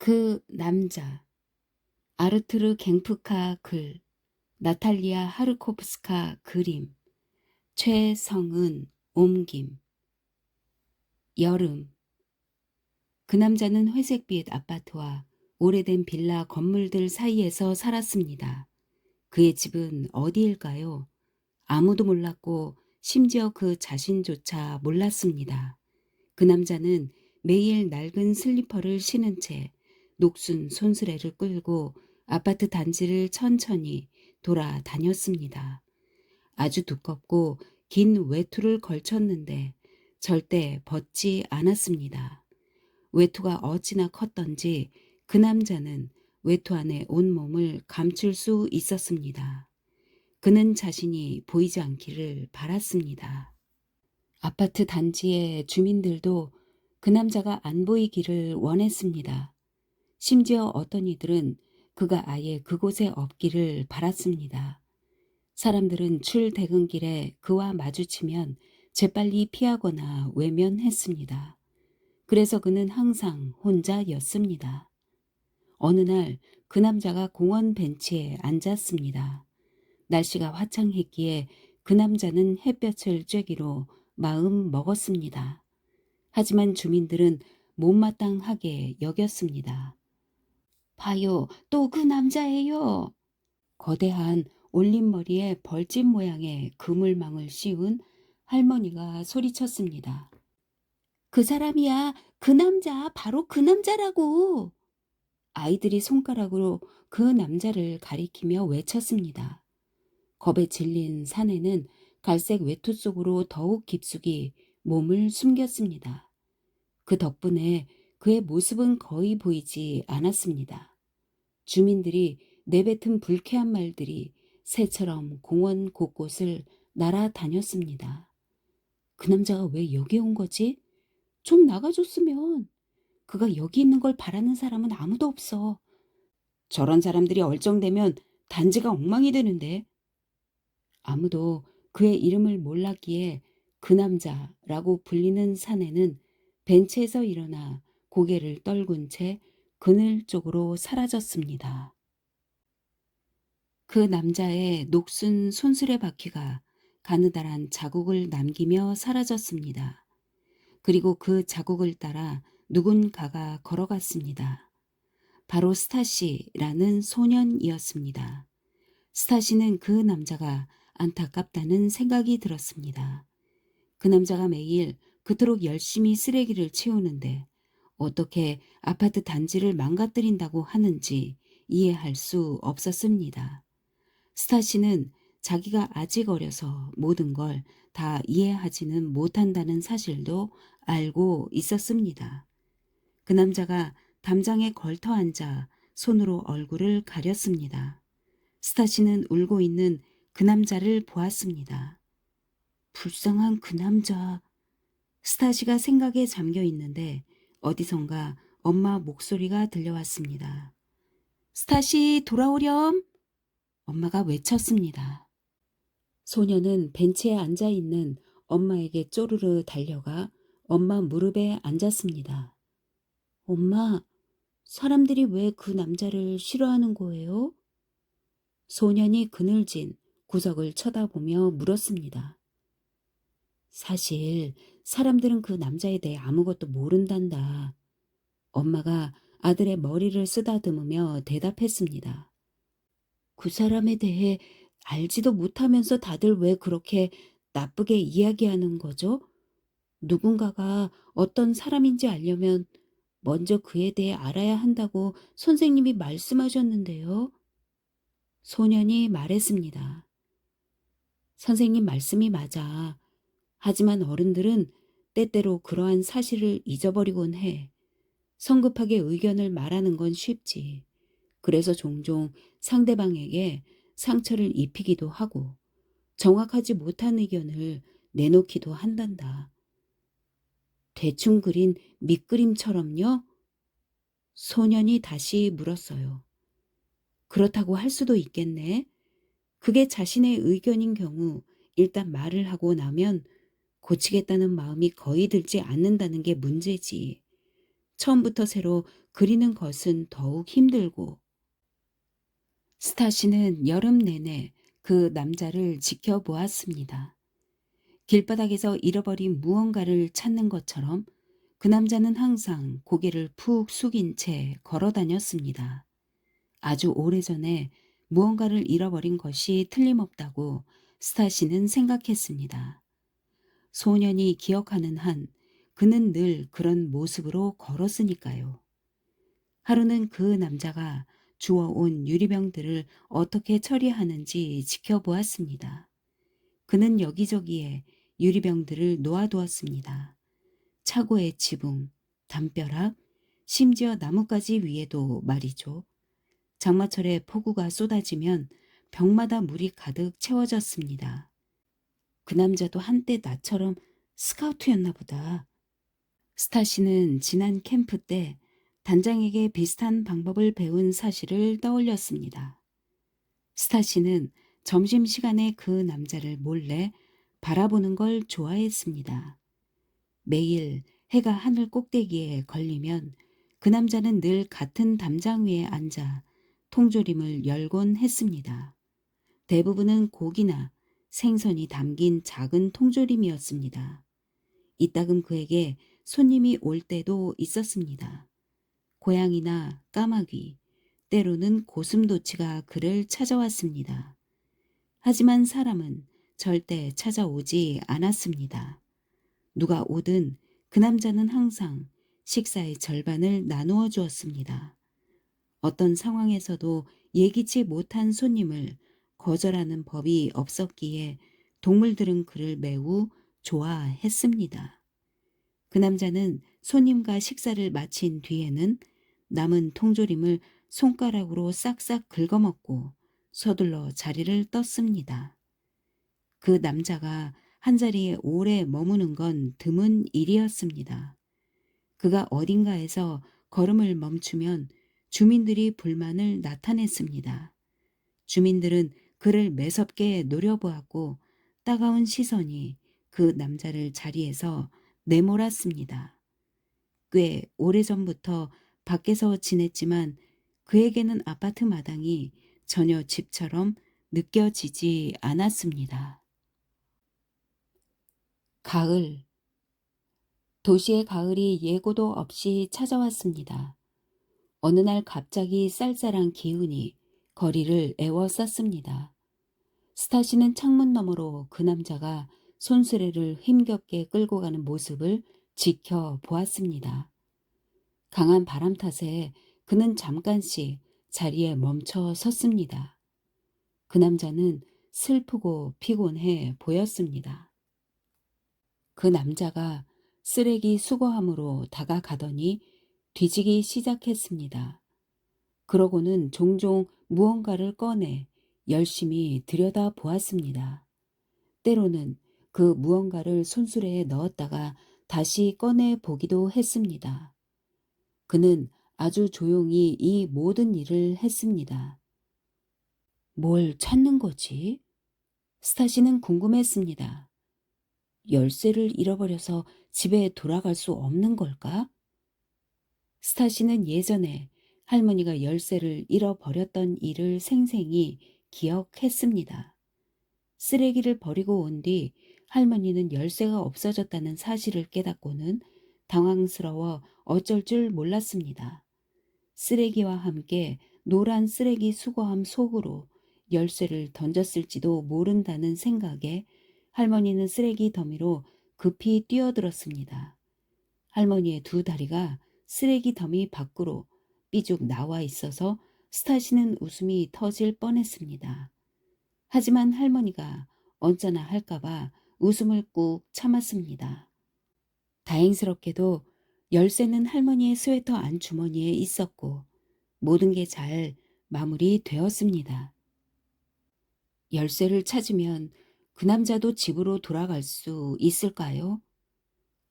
그 남자. 아르투르 갱프카 글, 나탈리아 하르코프스카 그림, 최성은 옮김. 여름. 그 남자는 회색빛 아파트와 오래된 빌라 건물들 사이에서 살았습니다. 그의 집은 어디일까요? 아무도 몰랐고 심지어 그 자신조차 몰랐습니다. 그 남자는 매일 낡은 슬리퍼를 신은 채 녹슨 손수레를 끌고 아파트 단지를 천천히 돌아다녔습니다. 아주 두껍고 긴 외투를 걸쳤는데 절대 벗지 않았습니다. 외투가 어찌나 컸던지 그 남자는 외투 안에 온몸을 감출 수 있었습니다. 그는 자신이 보이지 않기를 바랐습니다. 아파트 단지의 주민들도 그 남자가 안 보이기를 원했습니다. 심지어 어떤 이들은 그가 아예 그곳에 없기를 바랐습니다. 사람들은 출퇴근길에 그와 마주치면 재빨리 피하거나 외면했습니다. 그래서 그는 항상 혼자였습니다. 어느 날 그 남자가 공원 벤치에 앉았습니다. 날씨가 화창했기에 그 남자는 햇볕을 쬐기로 마음 먹었습니다. 하지만 주민들은 못마땅하게 여겼습니다. 봐요, 또 그 남자예요. 거대한 올림머리에 벌집 모양의 그물망을 씌운 할머니가 소리쳤습니다. 그 사람이야, 그 남자, 바로 그 남자라고. 아이들이 손가락으로 그 남자를 가리키며 외쳤습니다. 겁에 질린 사내는 갈색 외투 속으로 더욱 깊숙이 몸을 숨겼습니다. 그 덕분에 그의 모습은 거의 보이지 않았습니다. 주민들이 내뱉은 불쾌한 말들이 새처럼 공원 곳곳을 날아다녔습니다. 그 남자가 왜 여기 온 거지? 좀 나가줬으면. 그가 여기 있는 걸 바라는 사람은 아무도 없어. 저런 사람들이 얼쩡되면 단지가 엉망이 되는데. 아무도 그의 이름을 몰랐기에 그 남자라고 불리는 사내는 벤치에서 일어나 고개를 떨군 채 그늘 쪽으로 사라졌습니다. 그 남자의 녹슨 손수레 바퀴가 가느다란 자국을 남기며 사라졌습니다. 그리고 그 자국을 따라 누군가가 걸어갔습니다. 바로 스타시라는 소년이었습니다. 스타시는 그 남자가 안타깝다는 생각이 들었습니다. 그 남자가 매일 그토록 열심히 쓰레기를 치우는데 어떻게 아파트 단지를 망가뜨린다고 하는지 이해할 수 없었습니다. 스타시는 자기가 아직 어려서 모든 걸 다 이해하지는 못한다는 사실도 알고 있었습니다. 그 남자가 담장에 걸터 앉아 손으로 얼굴을 가렸습니다. 스타시는 울고 있는 그 남자를 보았습니다. 불쌍한 그 남자. 스타시가 생각에 잠겨 있는데 어디선가 엄마 목소리가 들려왔습니다. 스타시 돌아오렴. 엄마가 외쳤습니다. 소녀는 벤치에 앉아 있는 엄마에게 쪼르르 달려가 엄마 무릎에 앉았습니다. 엄마, 사람들이 왜 그 남자를 싫어하는 거예요? 소년이 그늘진 구석을 쳐다보며 물었습니다. 사실 사람들은 그 남자에 대해 아무것도 모른단다. 엄마가 아들의 머리를 쓰다듬으며 대답했습니다. 그 사람에 대해 알지도 못하면서 다들 왜 그렇게 나쁘게 이야기하는 거죠? 누군가가 어떤 사람인지 알려면 먼저 그에 대해 알아야 한다고 선생님이 말씀하셨는데요. 소년이 말했습니다. 선생님 말씀이 맞아. 하지만 어른들은 때때로 그러한 사실을 잊어버리곤 해. 성급하게 의견을 말하는 건 쉽지. 그래서 종종 상대방에게 상처를 입히기도 하고 정확하지 못한 의견을 내놓기도 한단다. 대충 그린 밑그림처럼요? 소년이 다시 물었어요. 그렇다고 할 수도 있겠네. 그게 자신의 의견인 경우 일단 말을 하고 나면 고치겠다는 마음이 거의 들지 않는다는 게 문제지. 처음부터 새로 그리는 것은 더욱 힘들고 스타 씨는 여름 내내 그 남자를 지켜보았습니다. 길바닥에서 잃어버린 무언가를 찾는 것처럼 그 남자는 항상 고개를 푹 숙인 채 걸어 다녔습니다. 아주 오래전에 무언가를 잃어버린 것이 틀림없다고 스타 씨는 생각했습니다. 소년이 기억하는 한 그는 늘 그런 모습으로 걸었으니까요. 하루는 그 남자가 주워온 유리병들을 어떻게 처리하는지 지켜보았습니다. 그는 여기저기에 유리병들을 놓아두었습니다. 차고의 지붕, 담벼락, 심지어 나뭇가지 위에도 말이죠. 장마철에 폭우가 쏟아지면 벽마다 물이 가득 채워졌습니다. 그 남자도 한때 나처럼 스카우트였나 보다. 스타 씨는 지난 캠프 때 단장에게 비슷한 방법을 배운 사실을 떠올렸습니다. 스타 씨는 점심시간에 그 남자를 몰래 바라보는 걸 좋아했습니다. 매일 해가 하늘 꼭대기에 걸리면 그 남자는 늘 같은 담장 위에 앉아 통조림을 열곤 했습니다. 대부분은 고기나 생선이 담긴 작은 통조림이었습니다. 이따금 그에게 손님이 올 때도 있었습니다. 고양이나 까마귀, 때로는 고슴도치가 그를 찾아왔습니다. 하지만 사람은 절대 찾아오지 않았습니다. 누가 오든 그 남자는 항상 식사의 절반을 나누어 주었습니다. 어떤 상황에서도 예기치 못한 손님을 거절하는 법이 없었기에 동물들은 그를 매우 좋아했습니다. 그 남자는 손님과 식사를 마친 뒤에는 남은 통조림을 손가락으로 싹싹 긁어먹고 서둘러 자리를 떴습니다. 그 남자가 한자리에 오래 머무는 건 드문 일이었습니다. 그가 어딘가에서 걸음을 멈추면 주민들이 불만을 나타냈습니다. 주민들은 그를 매섭게 노려보았고 따가운 시선이 그 남자를 자리에서 내몰았습니다. 꽤 오래전부터 밖에서 지냈지만 그에게는 아파트 마당이 전혀 집처럼 느껴지지 않았습니다. 가을. 도시의 가을이 예고도 없이 찾아왔습니다. 어느 날 갑자기 쌀쌀한 기운이 거리를 에워쌌습니다. 스타시는 창문 너머로 그 남자가 손수레를 힘겹게 끌고 가는 모습을 지켜보았습니다. 강한 바람 탓에 그는 잠깐씩 자리에 멈춰 섰습니다. 그 남자는 슬프고 피곤해 보였습니다. 그 남자가 쓰레기 수거함으로 다가가더니 뒤지기 시작했습니다. 그러고는 종종 무언가를 꺼내 열심히 들여다보았습니다. 때로는 그 무언가를 손수레에 넣었다가 다시 꺼내 보기도 했습니다. 그는 아주 조용히 이 모든 일을 했습니다. 뭘 찾는 거지? 스타시는 궁금했습니다. 열쇠를 잃어버려서 집에 돌아갈 수 없는 걸까? 스타시는 예전에 할머니가 열쇠를 잃어버렸던 일을 생생히 기억했습니다. 쓰레기를 버리고 온 뒤 할머니는 열쇠가 없어졌다는 사실을 깨닫고는 당황스러워 어쩔 줄 몰랐습니다. 쓰레기와 함께 노란 쓰레기 수거함 속으로 열쇠를 던졌을지도 모른다는 생각에 할머니는 쓰레기 더미로 급히 뛰어들었습니다. 할머니의 두 다리가 쓰레기 더미 밖으로 삐죽 나와 있어서 스타시는 웃음이 터질 뻔했습니다. 하지만 할머니가 언짢아 할까봐 웃음을 꾹 참았습니다. 다행스럽게도 열쇠는 할머니의 스웨터 안주머니에 있었고 모든 게 잘 마무리되었습니다. 열쇠를 찾으면 그 남자도 집으로 돌아갈 수 있을까요?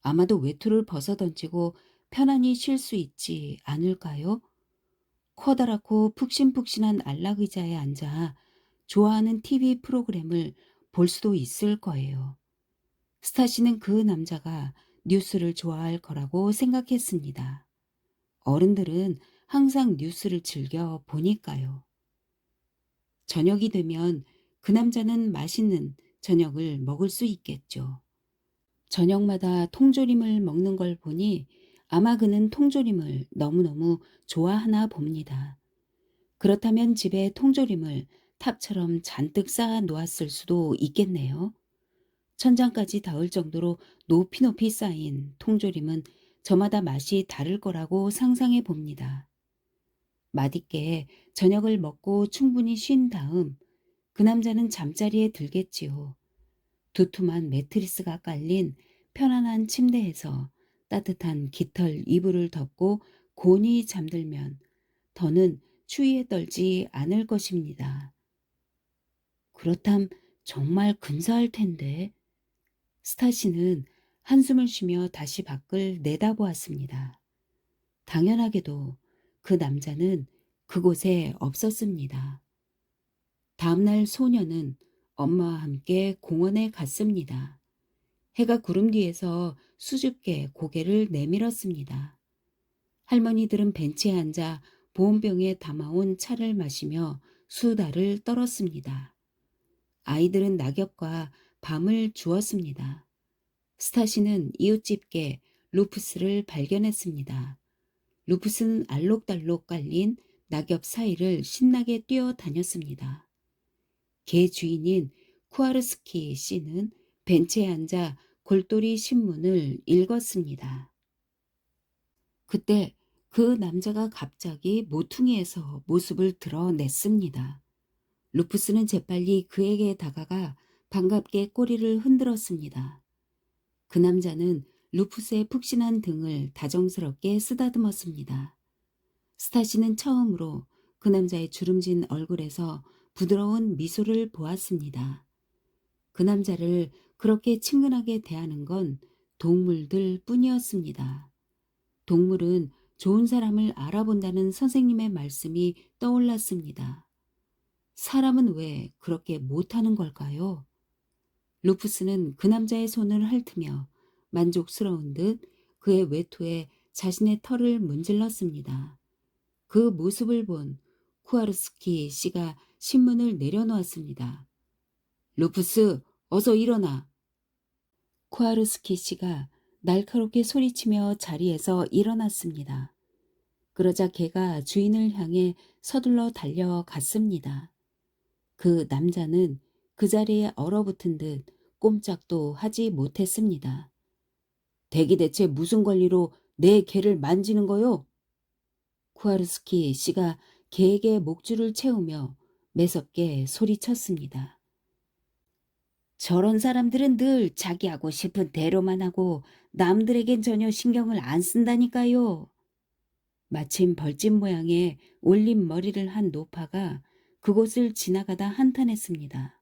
아마도 외투를 벗어던지고 편안히 쉴 수 있지 않을까요? 커다랗고 푹신푹신한 안락의자에 앉아 좋아하는 TV 프로그램을 볼 수도 있을 거예요. 스타시는 그 남자가 뉴스를 좋아할 거라고 생각했습니다. 어른들은 항상 뉴스를 즐겨 보니까요. 저녁이 되면 그 남자는 맛있는 저녁을 먹을 수 있겠죠. 저녁마다 통조림을 먹는 걸 보니 아마 그는 통조림을 너무너무 좋아하나 봅니다. 그렇다면 집에 통조림을 탑처럼 잔뜩 쌓아 놓았을 수도 있겠네요. 천장까지 닿을 정도로 높이 높이 쌓인 통조림은 저마다 맛이 다를 거라고 상상해 봅니다. 맛있게 저녁을 먹고 충분히 쉰 다음 그 남자는 잠자리에 들겠지요. 두툼한 매트리스가 깔린 편안한 침대에서 따뜻한 깃털 이불을 덮고 곤히 잠들면 더는 추위에 떨지 않을 것입니다. 그렇담 정말 근사할 텐데. 스타시는 한숨을 쉬며 다시 밖을 내다보았습니다. 당연하게도 그 남자는 그곳에 없었습니다. 다음날 소녀는 엄마와 함께 공원에 갔습니다. 해가 구름 뒤에서 수줍게 고개를 내밀었습니다. 할머니들은 벤치에 앉아 보온병에 담아온 차를 마시며 수다를 떨었습니다. 아이들은 낙엽과 밤을 주었습니다. 스타시는 이웃집게 루프스를 발견했습니다. 루프스는 알록달록 깔린 낙엽 사이를 신나게 뛰어다녔습니다. 개 주인인 쿠아르스키 씨는 벤치에 앉아 골똘히 신문을 읽었습니다. 그때 그 남자가 갑자기 모퉁이에서 모습을 드러냈습니다. 루프스는 재빨리 그에게 다가가 반갑게 꼬리를 흔들었습니다. 그 남자는 루프스의 푹신한 등을 다정스럽게 쓰다듬었습니다. 스타시는 처음으로 그 남자의 주름진 얼굴에서 부드러운 미소를 보았습니다. 그 남자를 그렇게 친근하게 대하는 건 동물들 뿐이었습니다. 동물은 좋은 사람을 알아본다는 선생님의 말씀이 떠올랐습니다. 사람은 왜 그렇게 못하는 걸까요? 루프스는 그 남자의 손을 핥으며 만족스러운 듯 그의 외투에 자신의 털을 문질렀습니다. 그 모습을 본 쿠아르스키 씨가 신문을 내려놓았습니다. 루프스, 어서 일어나. 쿠아르스키 씨가 날카롭게 소리치며 자리에서 일어났습니다. 그러자 개가 주인을 향해 서둘러 달려갔습니다. 그 남자는 그 자리에 얼어붙은 듯 꼼짝도 하지 못했습니다. 댁이 대체 무슨 권리로 내 개를 만지는 거요? 쿠아르스키 씨가 개에게 목줄을 채우며 매섭게 소리쳤습니다. 저런 사람들은 늘 자기 하고 싶은 대로만 하고 남들에겐 전혀 신경을 안 쓴다니까요. 마침 벌집 모양의 올린 머리를 한 노파가 그곳을 지나가다 한탄했습니다.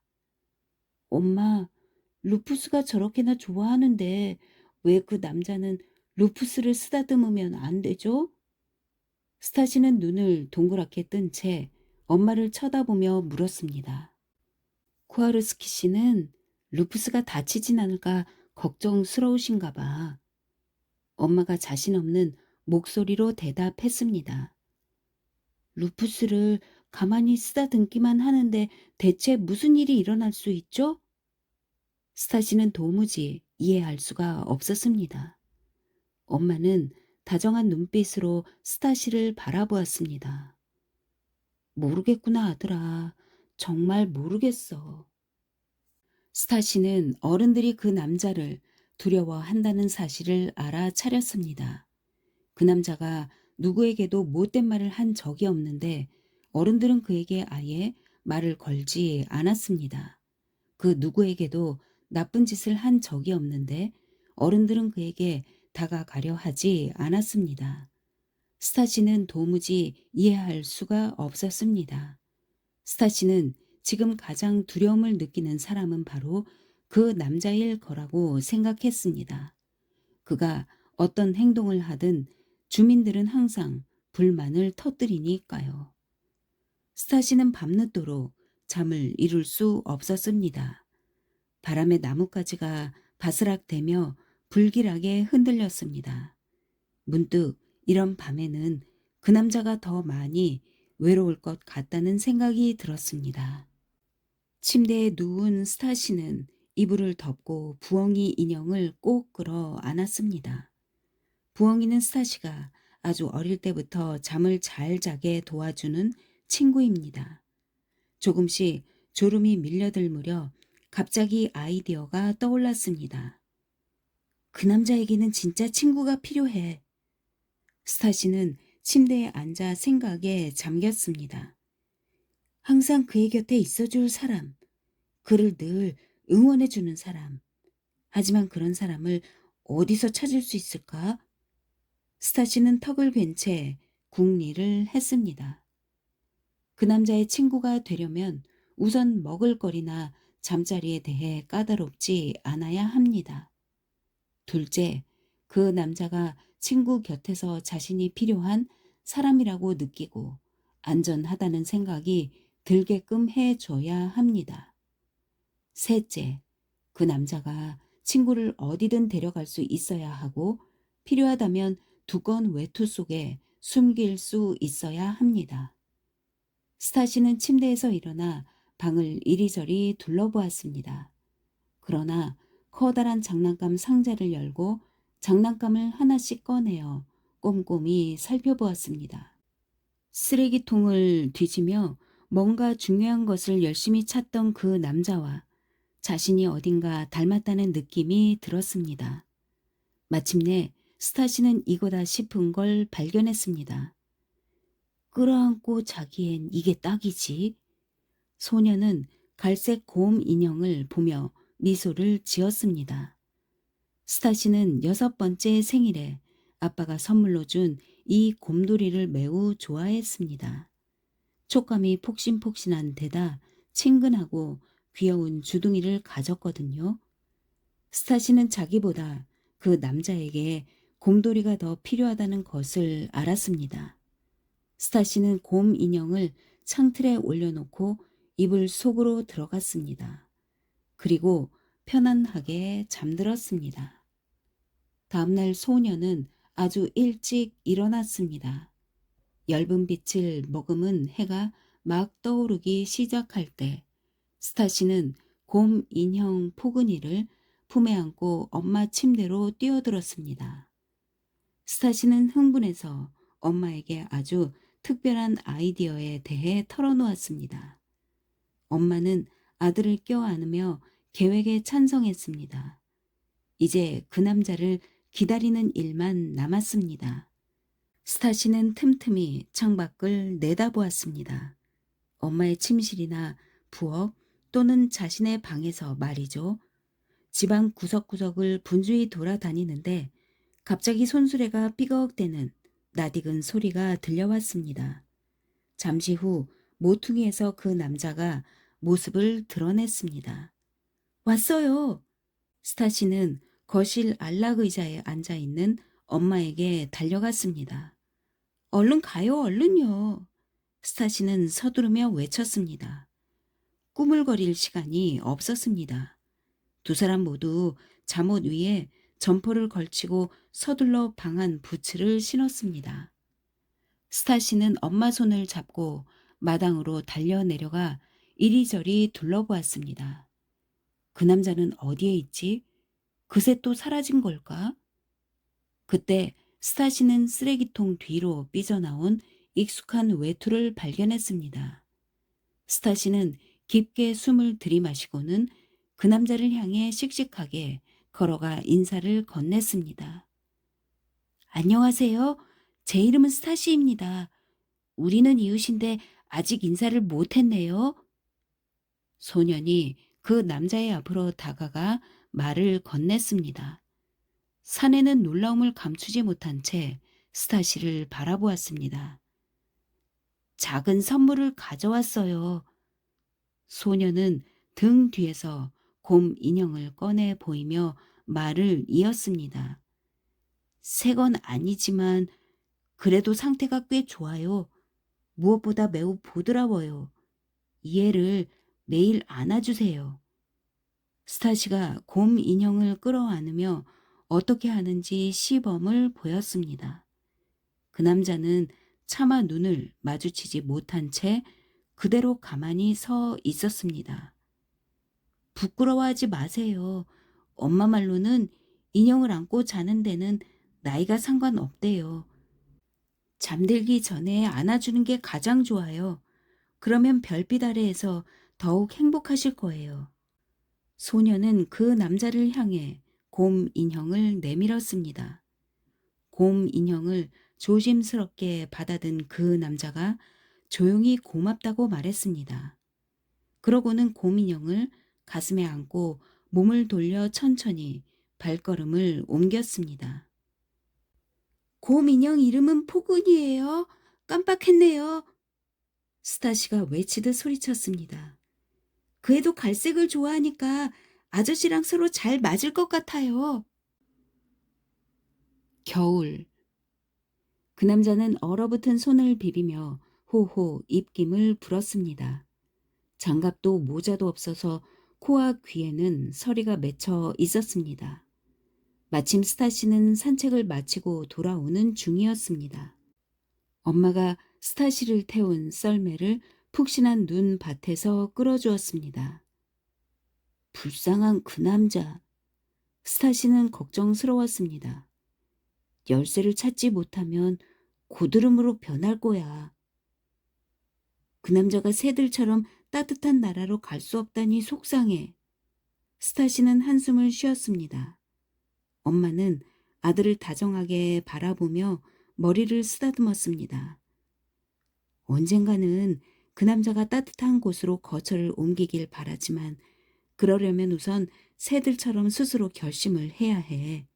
엄마, 루푸스가 저렇게나 좋아하는데 왜 그 남자는 루푸스를 쓰다듬으면 안 되죠? 스타시는 눈을 동그랗게 뜬 채 엄마를 쳐다보며 물었습니다. 쿠아르스키 씨는 루푸스가 다치진 않을까 걱정스러우신가 봐. 엄마가 자신 없는 목소리로 대답했습니다. 루푸스를 가만히 쓰다듬기만 하는데 대체 무슨 일이 일어날 수 있죠? 스타시는 도무지 이해할 수가 없었습니다. 엄마는 다정한 눈빛으로 스타시를 바라보았습니다. 모르겠구나 아들아. 정말 모르겠어. 스타시는 어른들이 그 남자를 두려워한다는 사실을 알아차렸습니다. 그 남자가 누구에게도 못된 말을 한 적이 없는데 어른들은 그에게 아예 말을 걸지 않았습니다. 그 누구에게도 나쁜 짓을 한 적이 없는데 어른들은 그에게 다가가려 하지 않았습니다. 스타시는 도무지 이해할 수가 없었습니다. 스타시는 지금 가장 두려움을 느끼는 사람은 바로 그 남자일 거라고 생각했습니다. 그가 어떤 행동을 하든 주민들은 항상 불만을 터뜨리니까요. 스타시는 밤늦도록 잠을 이룰 수 없었습니다. 바람에 나뭇가지가 바스락대며 불길하게 흔들렸습니다. 문득 이런 밤에는 그 남자가 더 많이 외로울 것 같다는 생각이 들었습니다. 침대에 누운 스타시는 이불을 덮고 부엉이 인형을 꼭 끌어 안았습니다. 부엉이는 스타시가 아주 어릴 때부터 잠을 잘 자게 도와주는 친구입니다. 조금씩 졸음이 밀려들 무렵 갑자기 아이디어가 떠올랐습니다. 그 남자에게는 진짜 친구가 필요해. 스타시는 침대에 앉아 생각에 잠겼습니다. 항상 그의 곁에 있어줄 사람, 그를 늘 응원해주는 사람. 하지만 그런 사람을 어디서 찾을 수 있을까? 스타시는 턱을 괜채 궁리를 했습니다. 그 남자의 친구가 되려면 우선 먹을거리나 잠자리에 대해 까다롭지 않아야 합니다. 둘째, 그 남자가 친구 곁에서 자신이 필요한 사람이라고 느끼고 안전하다는 생각이 들게끔 해줘야 합니다. 셋째, 그 남자가 친구를 어디든 데려갈 수 있어야 하고 필요하다면 두꺼운 외투 속에 숨길 수 있어야 합니다. 스타시는 침대에서 일어나 방을 이리저리 둘러보았습니다. 그러나 커다란 장난감 상자를 열고 장난감을 하나씩 꺼내어 꼼꼼히 살펴보았습니다. 쓰레기통을 뒤지며 뭔가 중요한 것을 열심히 찾던 그 남자와 자신이 어딘가 닮았다는 느낌이 들었습니다. 마침내 스타시는 이거다 싶은 걸 발견했습니다. 끌어안고 자기엔 이게 딱이지. 소녀는 갈색 곰 인형을 보며 미소를 지었습니다. 스타시는 6번째 생일에 아빠가 선물로 준 이 곰돌이를 매우 좋아했습니다. 촉감이 폭신폭신한 데다 친근하고 귀여운 주둥이를 가졌거든요. 스타시는 자기보다 그 남자에게 곰돌이가 더 필요하다는 것을 알았습니다. 스타시는 곰 인형을 창틀에 올려놓고 이불 속으로 들어갔습니다. 그리고 편안하게 잠들었습니다. 다음날 소녀는 아주 일찍 일어났습니다. 엷은 빛을 머금은 해가 막 떠오르기 시작할 때 스타시는 곰 인형 포근이를 품에 안고 엄마 침대로 뛰어들었습니다. 스타시는 흥분해서 엄마에게 아주 특별한 아이디어에 대해 털어놓았습니다. 엄마는 아들을 껴안으며 계획에 찬성했습니다. 이제 그 남자를 기다리는 일만 남았습니다. 스타시는 틈틈이 창밖을 내다보았습니다. 엄마의 침실이나 부엌 또는 자신의 방에서 말이죠. 집안 구석구석을 분주히 돌아다니는데 갑자기 손수레가 삐걱대는 낯익은 소리가 들려왔습니다. 잠시 후 모퉁이에서 그 남자가 모습을 드러냈습니다. 왔어요. 스타시는 거실 안락의자에 앉아있는 엄마에게 달려갔습니다. 얼른 가요, 얼른요. 스타시는 서두르며 외쳤습니다. 꾸물거릴 시간이 없었습니다. 두 사람 모두 잠옷 위에 점퍼를 걸치고 서둘러 방안 부츠를 신었습니다. 스타시는 엄마 손을 잡고 마당으로 달려 내려가 이리저리 둘러보았습니다. 그 남자는 어디에 있지? 그새 또 사라진 걸까? 그때 스타시는 쓰레기통 뒤로 삐져나온 익숙한 외투를 발견했습니다. 스타시는 깊게 숨을 들이마시고는 그 남자를 향해 씩씩하게 걸어가 인사를 건넸습니다. 안녕하세요. 제 이름은 스타시입니다. 우리는 이웃인데 아직 인사를 못했네요. 소년이 그 남자의 앞으로 다가가 말을 건넸습니다. 사내는 놀라움을 감추지 못한 채 스타시를 바라보았습니다. 작은 선물을 가져왔어요. 소녀는 등 뒤에서 곰 인형을 꺼내 보이며 말을 이었습니다. 새 건 아니지만 그래도 상태가 꽤 좋아요. 무엇보다 매우 보드라워요. 이 애를 매일 안아주세요. 스타시가 곰 인형을 끌어안으며 어떻게 하는지 시범을 보였습니다. 그 남자는 차마 눈을 마주치지 못한 채 그대로 가만히 서 있었습니다. 부끄러워하지 마세요. 엄마 말로는 인형을 안고 자는 데는 나이가 상관없대요. 잠들기 전에 안아주는 게 가장 좋아요. 그러면 별빛 아래에서 더욱 행복하실 거예요. 소녀는 그 남자를 향해 곰 인형을 내밀었습니다. 곰 인형을 조심스럽게 받아든 그 남자가 조용히 고맙다고 말했습니다. 그러고는 곰 인형을 가슴에 안고 몸을 돌려 천천히 발걸음을 옮겼습니다. 곰 인형 이름은 포근이에요. 깜빡했네요. 스타시가 외치듯 소리쳤습니다. 그 애도 갈색을 좋아하니까 아저씨랑 서로 잘 맞을 것 같아요. 겨울. 그 남자는 얼어붙은 손을 비비며 호호 입김을 불었습니다. 장갑도 모자도 없어서 코와 귀에는 서리가 맺혀 있었습니다. 마침 스타시는 산책을 마치고 돌아오는 중이었습니다. 엄마가 스타시를 태운 썰매를 푹신한 눈 밭에서 끌어주었습니다. 불쌍한 그 남자. 스타시는 걱정스러웠습니다. 열쇠를 찾지 못하면 고드름으로 변할 거야. 그 남자가 새들처럼 따뜻한 나라로 갈 수 없다니 속상해. 스타시는 한숨을 쉬었습니다. 엄마는 아들을 다정하게 바라보며 머리를 쓰다듬었습니다. 언젠가는 그 남자가 따뜻한 곳으로 거처를 옮기길 바라지만 그러려면 우선 새들처럼 스스로 결심을 해야 해.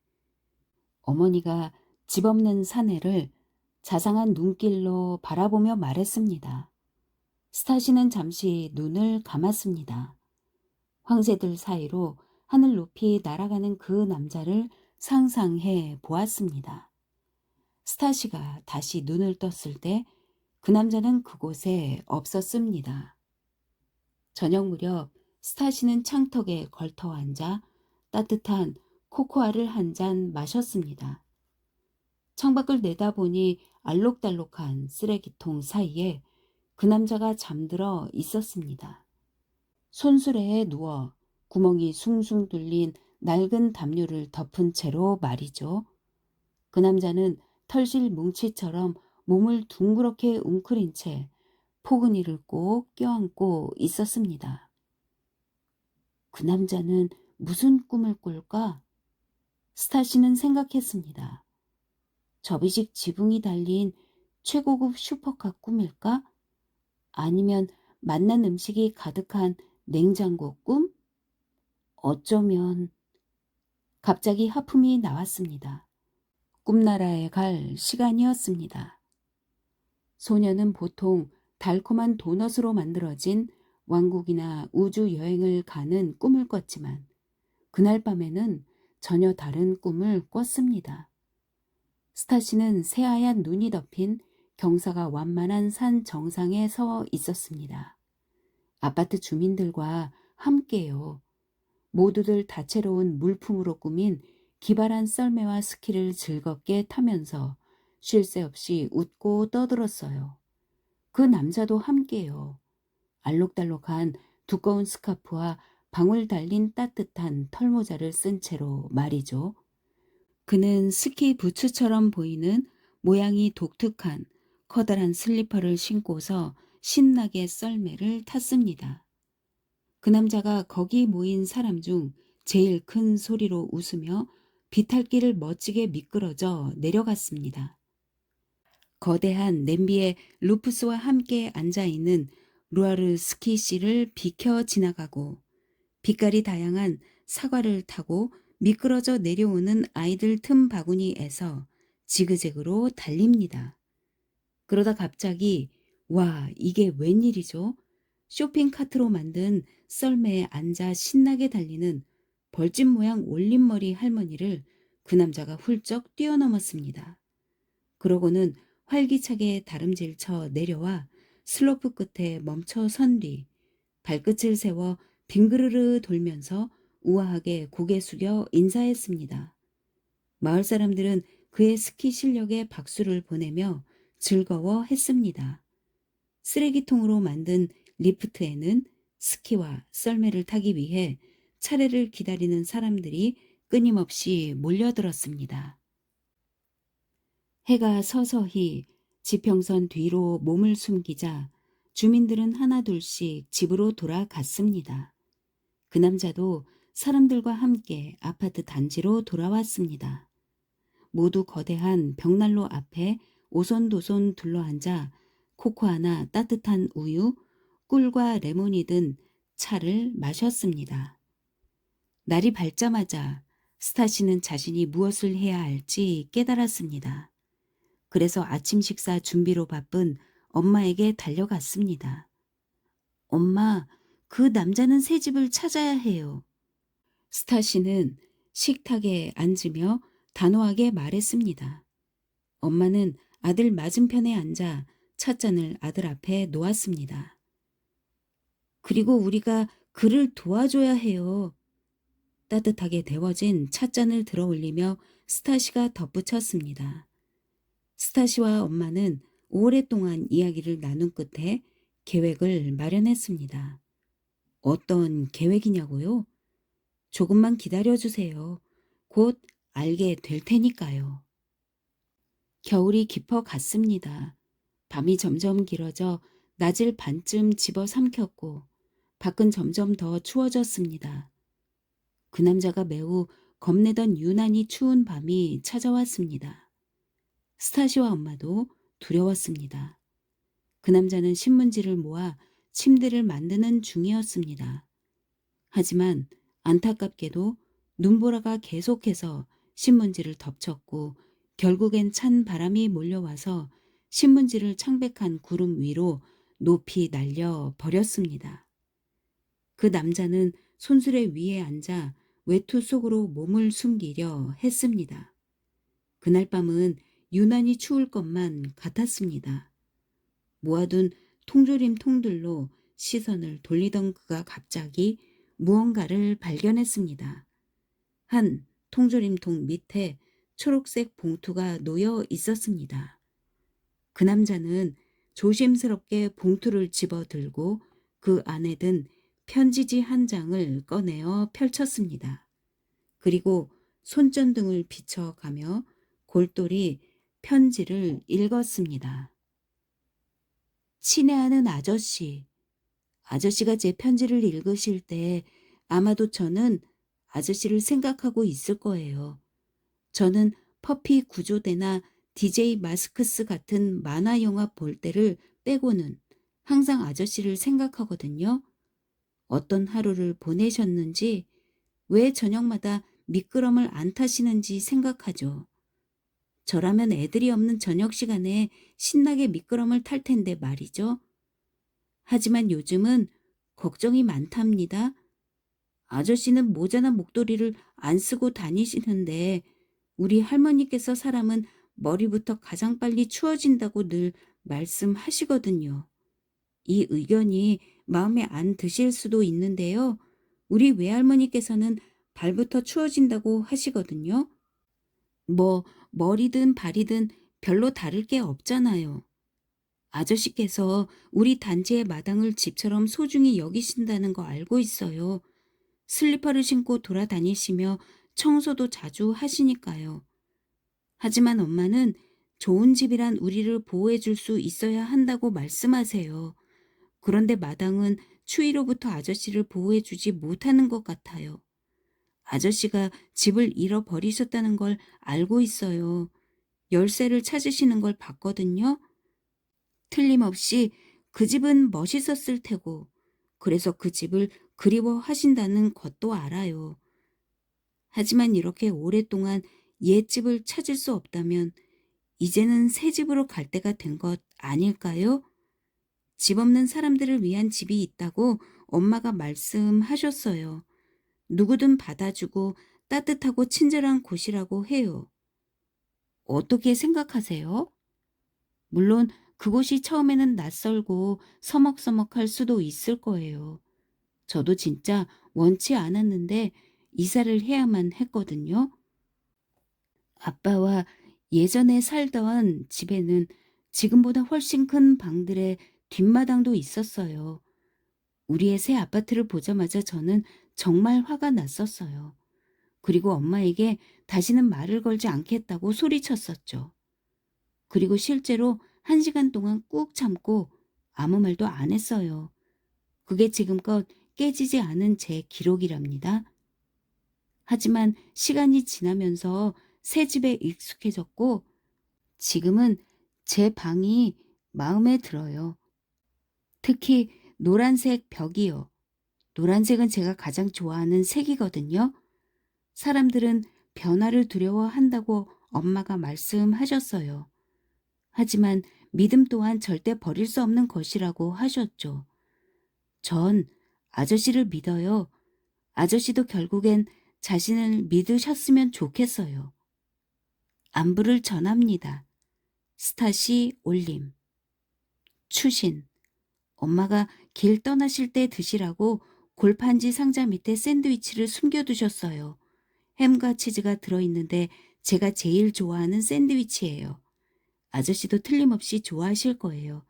어머니가 집 없는 사내를 자상한 눈길로 바라보며 말했습니다. 스타시는 잠시 눈을 감았습니다. 황새들 사이로 하늘 높이 날아가는 그 남자를 상상해 보았습니다. 스타시가 다시 눈을 떴을 때 그 남자는 그곳에 없었습니다. 저녁 무렵 스타시는 창턱에 걸터 앉아 따뜻한 코코아를 한 잔 마셨습니다. 창밖을 내다보니 알록달록한 쓰레기통 사이에 그 남자가 잠들어 있었습니다. 손수레에 누워 구멍이 숭숭 뚫린 낡은 담요를 덮은 채로 말이죠. 그 남자는 털실 뭉치처럼 몸을 둥그렇게 웅크린 채 포근이를 꼭 껴안고 있었습니다. 그 남자는 무슨 꿈을 꿀까? 스타시는 생각했습니다. 접이식 지붕이 달린 최고급 슈퍼카 꿈일까? 아니면 맛난 음식이 가득한 냉장고 꿈? 어쩌면 갑자기 하품이 나왔습니다. 꿈나라에 갈 시간이었습니다. 소녀는 보통 달콤한 도넛으로 만들어진 왕국이나 우주 여행을 가는 꿈을 꿨지만 그날 밤에는 전혀 다른 꿈을 꿨습니다. 스타시는 새하얀 눈이 덮인 경사가 완만한 산 정상에 서 있었습니다. 아파트 주민들과 함께요. 모두들 다채로운 물품으로 꾸민 기발한 썰매와 스키를 즐겁게 타면서 쉴 새 없이 웃고 떠들었어요. 그 남자도 함께요. 알록달록한 두꺼운 스카프와 방울 달린 따뜻한 털모자를 쓴 채로 말이죠. 그는 스키 부츠처럼 보이는 모양이 독특한 커다란 슬리퍼를 신고서 신나게 썰매를 탔습니다. 그 남자가 거기 모인 사람 중 제일 큰 소리로 웃으며 비탈길을 멋지게 미끄러져 내려갔습니다. 거대한 냄비에 루프스와 함께 앉아있는 루아르 스키 씨를 비켜 지나가고 빛깔이 다양한 사과를 타고 미끄러져 내려오는 아이들 틈 바구니에서 지그재그로 달립니다. 그러다 갑자기 와, 이게 웬일이죠? 쇼핑카트로 만든 썰매에 앉아 신나게 달리는 벌집 모양 올림머리 할머니를 그 남자가 훌쩍 뛰어넘었습니다. 그러고는 활기차게 다름질 쳐 내려와 슬로프 끝에 멈춰 선 뒤 발끝을 세워 빙그르르 돌면서 우아하게 고개 숙여 인사했습니다. 마을 사람들은 그의 스키 실력에 박수를 보내며 즐거워했습니다. 쓰레기통으로 만든 리프트에는 스키와 썰매를 타기 위해 차례를 기다리는 사람들이 끊임없이 몰려들었습니다. 해가 서서히 지평선 뒤로 몸을 숨기자 주민들은 하나둘씩 집으로 돌아갔습니다. 그 남자도 사람들과 함께 아파트 단지로 돌아왔습니다. 모두 거대한 벽난로 앞에 오손도손 둘러앉아 코코아나 따뜻한 우유, 꿀과 레몬이 든 차를 마셨습니다. 날이 밝자마자 스타시는 자신이 무엇을 해야 할지 깨달았습니다. 그래서 아침 식사 준비로 바쁜 엄마에게 달려갔습니다. 엄마, 그 남자는 새 집을 찾아야 해요. 스타시는 식탁에 앉으며 단호하게 말했습니다. 엄마는 아들 맞은편에 앉아 찻잔을 아들 앞에 놓았습니다. 그리고 우리가 그를 도와줘야 해요. 따뜻하게 데워진 찻잔을 들어 올리며 스타시가 덧붙였습니다. 스타시와 엄마는 오랫동안 이야기를 나눈 끝에 계획을 마련했습니다. 어떤 계획이냐고요? 조금만 기다려주세요. 곧 알게 될 테니까요. 겨울이 깊어갔습니다. 밤이 점점 길어져 낮을 반쯤 집어삼켰고 밖은 점점 더 추워졌습니다. 그 남자가 매우 겁내던 유난히 추운 밤이 찾아왔습니다. 스타시와 엄마도 두려웠습니다. 그 남자는 신문지를 모아 침대를 만드는 중이었습니다. 하지만 안타깝게도 눈보라가 계속해서 신문지를 덮쳤고 결국엔 찬 바람이 몰려와서 신문지를 창백한 구름 위로 높이 날려 버렸습니다. 그 남자는 손수레 위에 앉아 외투 속으로 몸을 숨기려 했습니다. 그날 밤은 유난히 추울 것만 같았습니다. 모아둔 통조림 통들로 시선을 돌리던 그가 갑자기 무언가를 발견했습니다. 한 통조림통 밑에 초록색 봉투가 놓여 있었습니다. 그 남자는 조심스럽게 봉투를 집어들고 그 안에 든 편지지 한 장을 꺼내어 펼쳤습니다. 그리고 손전등을 비춰가며 골똘히 편지를 읽었습니다. 친애하는 아저씨. 아저씨가 제 편지를 읽으실 때 아마도 저는 아저씨를 생각하고 있을 거예요. 저는 퍼피 구조대나 DJ 마스크스 같은 만화 영화 볼 때를 빼고는 항상 아저씨를 생각하거든요. 어떤 하루를 보내셨는지, 왜 저녁마다 미끄럼을 안 타시는지 생각하죠. 저라면 애들이 없는 저녁 시간에 신나게 미끄럼을 탈 텐데 말이죠. 하지만 요즘은 걱정이 많답니다. 아저씨는 모자나 목도리를 안 쓰고 다니시는데 우리 할머니께서 사람은 머리부터 가장 빨리 추워진다고 늘 말씀하시거든요. 이 의견이 마음에 안 드실 수도 있는데요. 우리 외할머니께서는 발부터 추워진다고 하시거든요. 뭐 머리든 발이든 별로 다를 게 없잖아요. 아저씨께서 우리 단지의 마당을 집처럼 소중히 여기신다는 거 알고 있어요. 슬리퍼를 신고 돌아다니시며 청소도 자주 하시니까요. 하지만 엄마는 좋은 집이란 우리를 보호해 줄 수 있어야 한다고 말씀하세요. 그런데 마당은 추위로부터 아저씨를 보호해 주지 못하는 것 같아요. 아저씨가 집을 잃어버리셨다는 걸 알고 있어요. 열쇠를 찾으시는 걸 봤거든요. 틀림없이 그 집은 멋있었을 테고, 그래서 그 집을 그리워하신다는 것도 알아요. 하지만 이렇게 오랫동안 옛집을 찾을 수 없다면 이제는 새 집으로 갈 때가 된 것 아닐까요? 집 없는 사람들을 위한 집이 있다고 엄마가 말씀하셨어요. 누구든 받아주고 따뜻하고 친절한 곳이라고 해요. 어떻게 생각하세요? 물론 그곳이 처음에는 낯설고 서먹서먹할 수도 있을 거예요. 저도 진짜 원치 않았는데 이사를 해야만 했거든요. 아빠와 예전에 살던 집에는 지금보다 훨씬 큰 방들의 뒷마당도 있었어요. 우리의 새 아파트를 보자마자 저는 정말 화가 났었어요. 그리고 엄마에게 다시는 말을 걸지 않겠다고 소리쳤었죠. 그리고 실제로 1시간 동안 꾹 참고 아무 말도 안 했어요. 그게 지금껏 깨지지 않은 제 기록이랍니다. 하지만 시간이 지나면서 새 집에 익숙해졌고 지금은 제 방이 마음에 들어요. 특히 노란색 벽이요. 노란색은 제가 가장 좋아하는 색이거든요. 사람들은 변화를 두려워한다고 엄마가 말씀하셨어요. 하지만 믿음 또한 절대 버릴 수 없는 것이라고 하셨죠. 전 아저씨를 믿어요. 아저씨도 결국엔 자신을 믿으셨으면 좋겠어요. 안부를 전합니다. 스타시 올림. 추신. 엄마가 길 떠나실 때 드시라고 골판지 상자 밑에 샌드위치를 숨겨두셨어요. 햄과 치즈가 들어있는데 제가 제일 좋아하는 샌드위치예요. 아저씨도 틀림없이 좋아하실 거예요.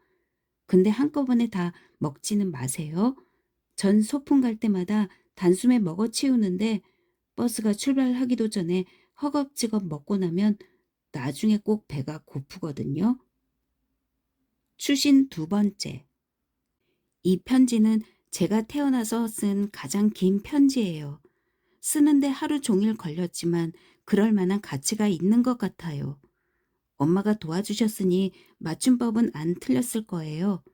근데 한꺼번에 다 먹지는 마세요. 전 소풍 갈 때마다 단숨에 먹어 치우는데 버스가 출발하기도 전에 허겁지겁 먹고 나면 나중에 꼭 배가 고프거든요. 추신 두 번째. 이 편지는 제가 태어나서 쓴 가장 긴 편지예요. 쓰는데 하루 종일 걸렸지만 그럴 만한 가치가 있는 것 같아요. 엄마가 도와주셨으니 맞춤법은 안 틀렸을 거예요.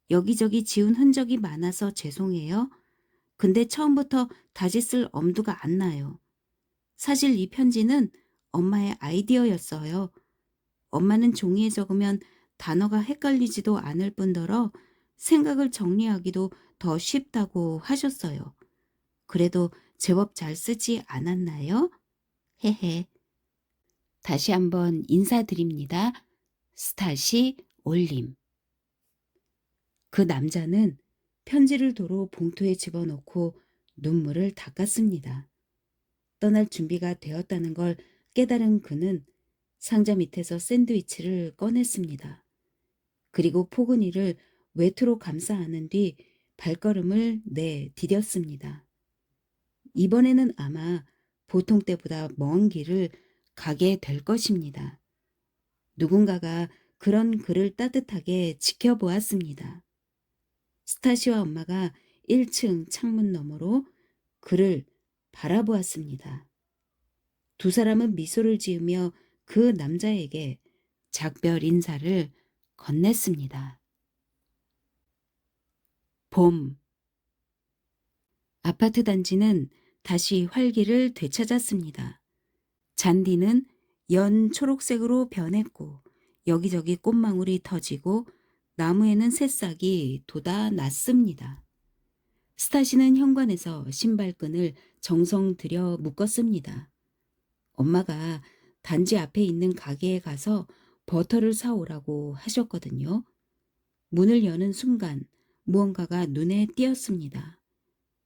여기저기 지운 흔적이 많아서 죄송해요. 근데 처음부터 다시 쓸 엄두가 안 나요. 사실 이 편지는 엄마의 아이디어였어요. 엄마는 종이에 적으면 단어가 헷갈리지도 않을 뿐더러 생각을 정리하기도 더 쉽다고 하셨어요. 그래도 제법 잘 쓰지 않았나요? 헤헤. 다시 한번 인사드립니다. 스타시 올림. 그 남자는 편지를 도로 봉투에 집어넣고 눈물을 닦았습니다. 떠날 준비가 되었다는 걸 깨달은 그는 상자 밑에서 샌드위치를 꺼냈습니다. 그리고 포근이를 외투로 감싸 안은 뒤 발걸음을 내디뎠습니다. 이번에는 아마 보통 때보다 먼 길을 가게 될 것입니다. 누군가가 그런 그를 따뜻하게 지켜보았습니다. 스타시와 엄마가 1층 창문 너머로 그를 바라보았습니다. 두 사람은 미소를 지으며 그 남자에게 작별 인사를 건넸습니다. 봄. 아파트 단지는 다시 활기를 되찾았습니다. 잔디는 연 초록색으로 변했고 여기저기 꽃망울이 터지고 나무에는 새싹이 돋아났습니다. 스타시는 현관에서 신발끈을 정성 들여 묶었습니다. 엄마가 단지 앞에 있는 가게에 가서 버터를 사오라고 하셨거든요. 문을 여는 순간 무언가가 눈에 띄었습니다.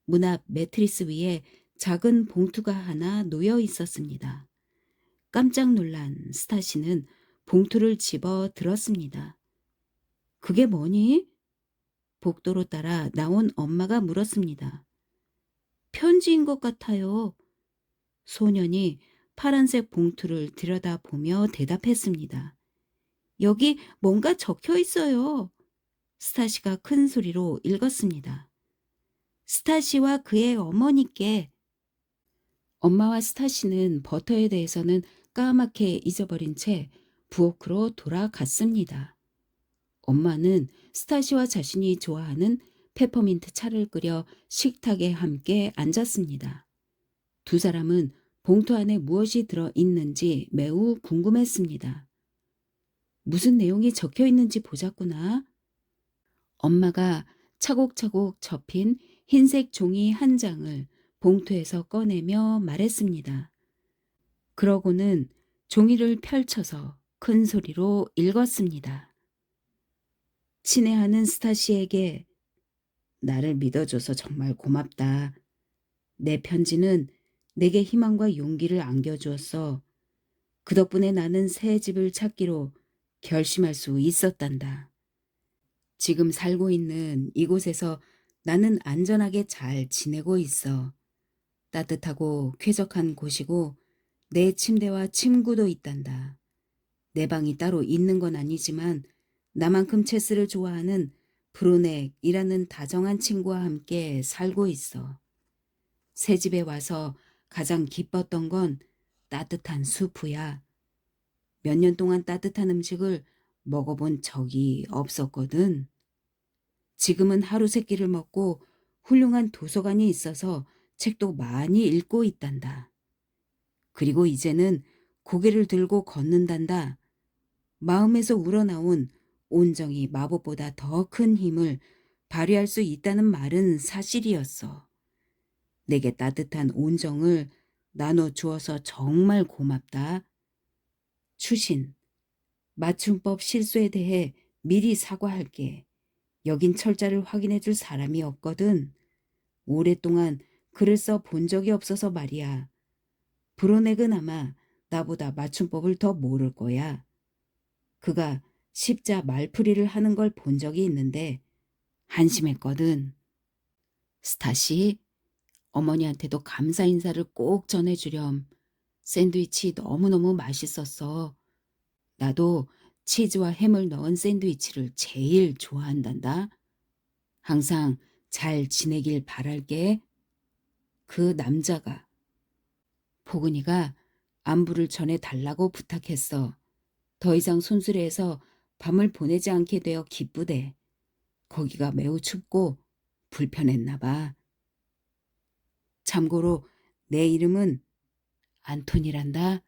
문 앞 매트리스 위에 작은 봉투가 하나 놓여 있었습니다. 깜짝 놀란 스타시는 봉투를 집어 들었습니다. 그게 뭐니? 복도로 따라 나온 엄마가 물었습니다. 편지인 것 같아요. 소년이 파란색 봉투를 들여다보며 대답했습니다. 여기 뭔가 적혀 있어요. 스타시가 큰 소리로 읽었습니다. 스타시와 그의 어머니께. 엄마와 스타시는 버터에 대해서는 까맣게 잊어버린 채 부엌으로 돌아갔습니다. 엄마는 스타시와 자신이 좋아하는 페퍼민트 차를 끓여 식탁에 함께 앉았습니다. 두 사람은 봉투 안에 무엇이 들어있는지 매우 궁금했습니다. 무슨 내용이 적혀 있는지 보자꾸나. 엄마가 차곡차곡 접힌 흰색 종이 한 장을 봉투에서 꺼내며 말했습니다. 그러고는 종이를 펼쳐서 큰 소리로 읽었습니다. 친애하는 스타시에게 나를 믿어줘서 정말 고맙다. 내 편지는 내게 희망과 용기를 안겨주었어. 그 덕분에 나는 새 집을 찾기로 결심할 수 있었단다. 지금 살고 있는 이곳에서 나는 안전하게 잘 지내고 있어. 따뜻하고 쾌적한 곳이고 내 침대와 침구도 있단다. 내 방이 따로 있는 건 아니지만 나만큼 체스를 좋아하는 브로넥이라는 다정한 친구와 함께 살고 있어. 새 집에 와서 가장 기뻤던 건 따뜻한 수프야. 몇 년 동안 따뜻한 음식을 먹어본 적이 없었거든. 지금은 하루 세 끼를 먹고 훌륭한 도서관이 있어서 책도 많이 읽고 있단다. 그리고 이제는 고개를 들고 걷는단다. 마음에서 우러나온 온정이 마법보다 더 큰 힘을 발휘할 수 있다는 말은 사실이었어. 내게 따뜻한 온정을 나눠주어서 정말 고맙다. 추신, 맞춤법 실수에 대해 미리 사과할게. 여긴 철자를 확인해 줄 사람이 없거든. 오랫동안 글을 써 본 적이 없어서 말이야. 브로넥은 아마 나보다 맞춤법을 더 모를 거야. 그가 십자 말풀이를 하는 걸 본 적이 있는데 한심했거든. 스타시, 어머니한테도 감사 인사를 꼭 전해주렴. 샌드위치 너무너무 맛있었어. 나도 치즈와 햄을 넣은 샌드위치를 제일 좋아한단다. 항상 잘 지내길 바랄게. 그 남자가 포근이가 안부를 전해달라고 부탁했어. 더 이상 순수레에서 밤을 보내지 않게 되어 기쁘대. 거기가 매우 춥고 불편했나 봐. 참고로 내 이름은 안톤이란다.